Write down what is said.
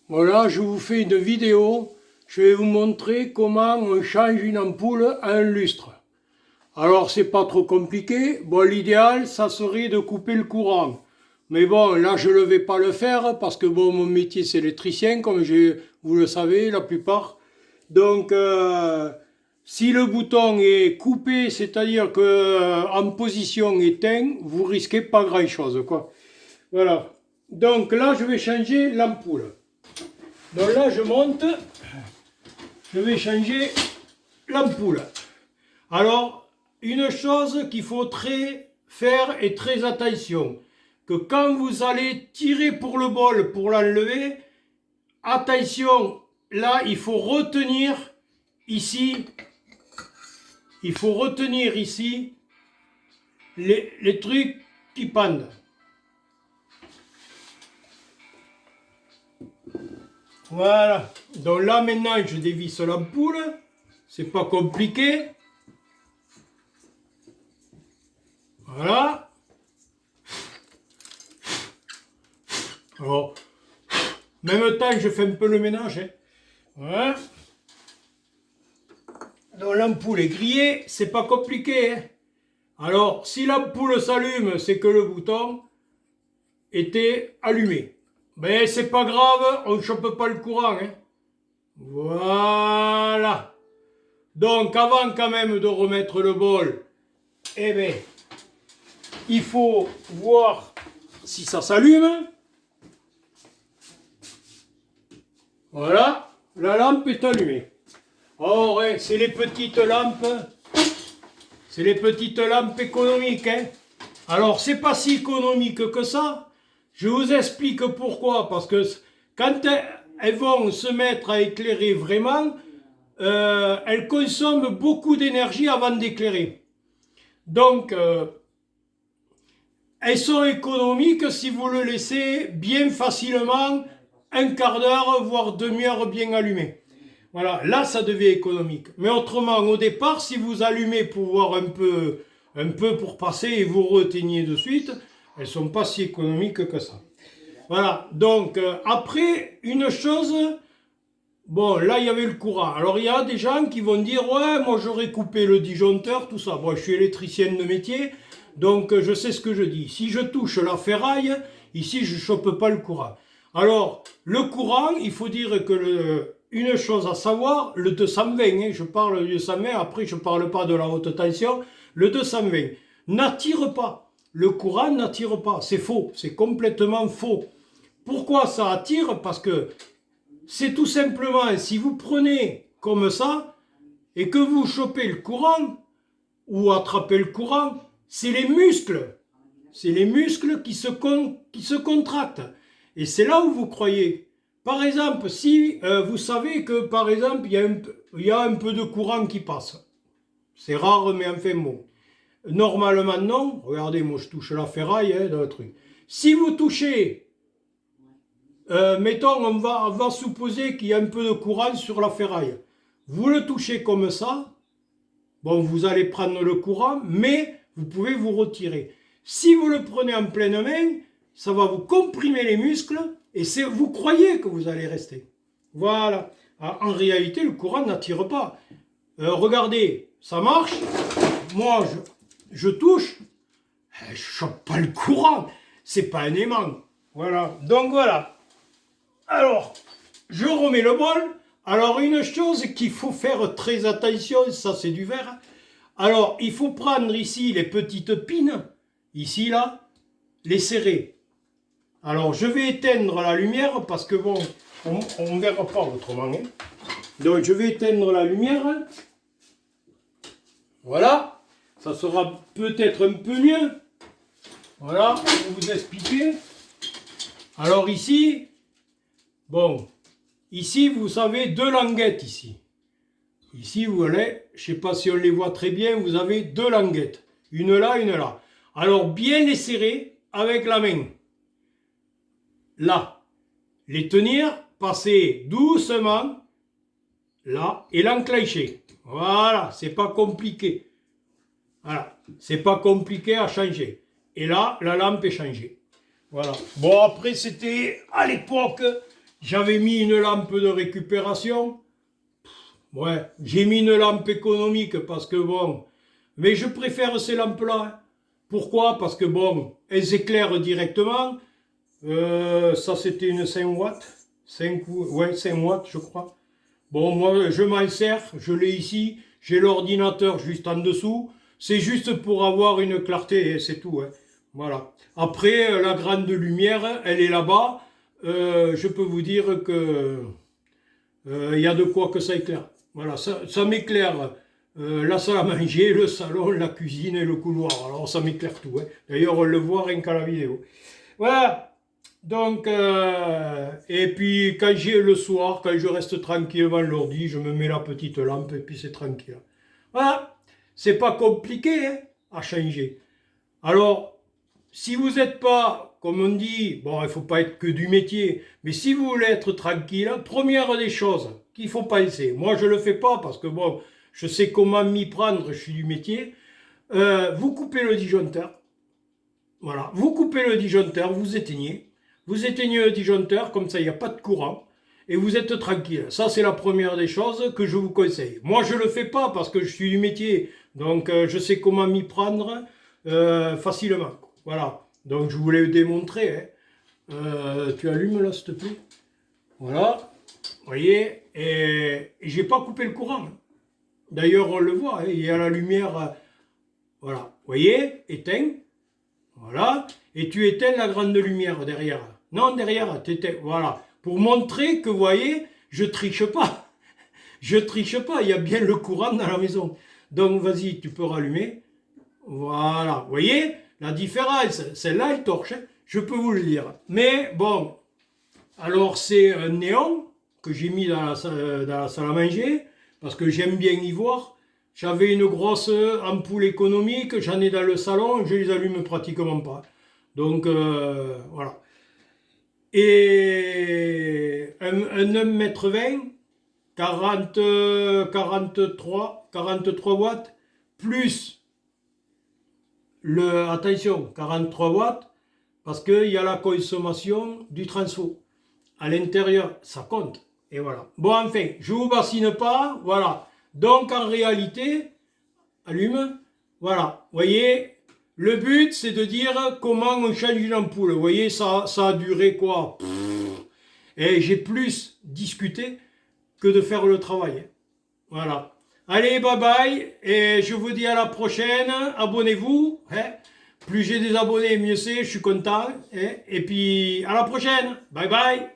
Voilà, je vous fais une vidéo. Je vais vous montrer comment on change une ampoule à un lustre. Alors, c'est pas trop compliqué. Bon, l'idéal, ça serait de couper le courant. Mais bon, là, je ne vais pas le faire parce que bon, mon métier, c'est électricien, comme vous le savez, la plupart. Donc, si le bouton est coupé, c'est-à-dire que en position éteint, vous risquez pas grand-chose, quoi. Voilà. Donc là, je vais changer l'ampoule. Donc là, je monte, je vais changer l'ampoule. Alors, une chose qu'il faut faire et très attention, que quand vous allez tirer pour le bol pour l'enlever, attention, là, il faut retenir ici, les trucs qui pendent. Voilà, donc là maintenant je dévisse l'ampoule, c'est pas compliqué. Voilà. Alors, même temps je fais un peu le ménage. Hein. Voilà. Donc l'ampoule est grillée, c'est pas compliqué. Hein. Alors, si l'ampoule s'allume, c'est que le bouton était allumé. Mais c'est pas grave, on ne chope pas le courant. Hein. Voilà. Donc avant quand même de remettre le bol, eh bien, il faut voir si ça s'allume. Voilà, la lampe est allumée. Or, hein, c'est les petites lampes économiques. Hein. Alors, c'est pas si économique que ça. Je vous explique pourquoi. Parce que quand elles vont se mettre à éclairer vraiment, elles consomment beaucoup d'énergie avant d'éclairer. Donc, elles sont économiques si vous le laissez bien facilement un quart d'heure, voire demi-heure bien allumé. Voilà, là ça devient économique. Mais autrement, au départ, si vous allumez pour voir un peu pour passer et vous reteignez de suite, elles ne sont pas si économiques que ça. Voilà, donc après, une chose, bon, là il y avait le courant. Alors il y a des gens qui vont dire, ouais, moi j'aurais coupé le disjoncteur, tout ça. Bon, je suis électricien de métier, donc je sais ce que je dis. Si je touche la ferraille, ici je ne chope pas le courant. Alors, le courant, il faut dire que une chose à savoir, le 220, hein, je parle du 220, après je ne parle pas de la haute tension, le 220 n'attire pas. Le courant n'attire pas, c'est faux, c'est complètement faux. Pourquoi ça attire? Parce que c'est tout simplement, si vous prenez comme ça, et que vous chopez le courant, ou attrapez le courant, c'est les muscles. C'est les muscles qui se contractent. Et c'est là où vous croyez. Par exemple, si vous savez que, par exemple, il y a un peu de courant qui passe. C'est rare, mais enfin bon. Normalement, non. Regardez, moi, je touche la ferraille, hein, dans le truc. Si vous touchez, mettons, on va supposer qu'il y a un peu de courant sur la ferraille. Vous le touchez comme ça. Bon, vous allez prendre le courant, mais vous pouvez vous retirer. Si vous le prenez en pleine main, ça va vous comprimer les muscles et vous croyez que vous allez rester. Voilà. En réalité, le courant n'attire pas. Regardez, ça marche. Moi, je touche. Je ne chope pas le courant. C'est pas un aimant. Voilà. Donc voilà. Alors, je remets le bol. Alors, une chose qu'il faut faire très attention, ça c'est du verre. Alors, il faut prendre ici les petites pines, ici là, les serrer. Alors, je vais éteindre la lumière parce que bon, on ne verra pas autrement. Hein. Donc, je vais éteindre la lumière. Voilà, ça sera peut-être un peu mieux. Voilà, pour vous expliquer. Alors ici, bon, ici vous avez deux languettes ici. Ici, vous voyez, je ne sais pas si on les voit très bien, vous avez deux languettes. Une là, une là. Alors, bien les serrer avec la main. Là. Les tenir, passer doucement, là, et l'enclencher. Voilà, c'est pas compliqué. Voilà, c'est pas compliqué à changer. Et là, la lampe est changée. Voilà. Bon, après, c'était à l'époque, J'avais mis une lampe de récupération. Ouais, j'ai mis une lampe économique parce que bon, mais je préfère ces lampes-là. Hein. Pourquoi? Parce que bon, elles éclairent directement. Ça c'était une 5 watts. 5 watts je crois. Bon, moi je m'en sers, je l'ai ici. J'ai l'ordinateur juste en dessous. C'est juste pour avoir une clarté, c'est tout. Hein. Voilà. Après, la grande lumière, elle est là-bas. Je peux vous dire que il y a de quoi que ça éclaire. Voilà, ça m'éclaire la salle à manger, le salon, la cuisine et le couloir. Alors ça m'éclaire tout. Hein. D'ailleurs, on le voit rien qu'à la vidéo. Voilà. Donc, et puis quand j'ai le soir, quand je reste tranquille devant l'ordi, je me mets la petite lampe et puis c'est tranquille. Voilà. C'est pas compliqué hein, à changer. Alors, si vous n'êtes pas, comme on dit, bon, il ne faut pas être que du métier, mais si vous voulez être tranquille, première des choses qu'il faut penser, moi je ne le fais pas parce que bon, je sais comment m'y prendre, je suis du métier, vous coupez le disjoncteur, voilà, vous coupez le disjoncteur, vous éteignez le disjoncteur, comme ça il n'y a pas de courant, et vous êtes tranquille. Ça c'est la première des choses que je vous conseille. Moi je ne le fais pas parce que je suis du métier, donc je sais comment m'y prendre facilement. Voilà, donc je voulais démontrer. Hein. Tu allumes là, s'il te plaît. Voilà, vous voyez, et j'ai pas coupé le courant. Hein. D'ailleurs, on le voit, hein, il y a la lumière. Voilà, vous voyez, éteint. Voilà, et tu éteins la grande lumière derrière. Non, derrière, t'éteins. Voilà, pour montrer que, vous voyez, je triche pas. Je triche pas, il y a bien le courant dans la maison. Donc, vas-y, tu peux rallumer. Voilà, vous voyez la différence, celle-là elle torche, hein, je peux vous le dire. Mais bon, alors c'est un néon que j'ai mis dans la salle à manger, parce que j'aime bien y voir. J'avais une grosse ampoule économique, j'en ai dans le salon, je les allume pratiquement pas. Donc voilà. Et un 1,20 m, 43 watts, plus attention, 43 watts, parce qu'il y a la consommation du transfo. À l'intérieur, ça compte. Et voilà. Bon, enfin, je ne vous bassine pas. Voilà. Donc, en réalité, allume. Voilà. Vous voyez, le but, c'est de dire comment on change une ampoule. Vous voyez, ça a duré quoi? Et j'ai plus discuté que de faire le travail. Voilà. Allez, bye bye, et je vous dis à la prochaine, abonnez-vous, hein. Plus j'ai des abonnés, mieux c'est, je suis content, hein. Et puis à la prochaine, bye bye.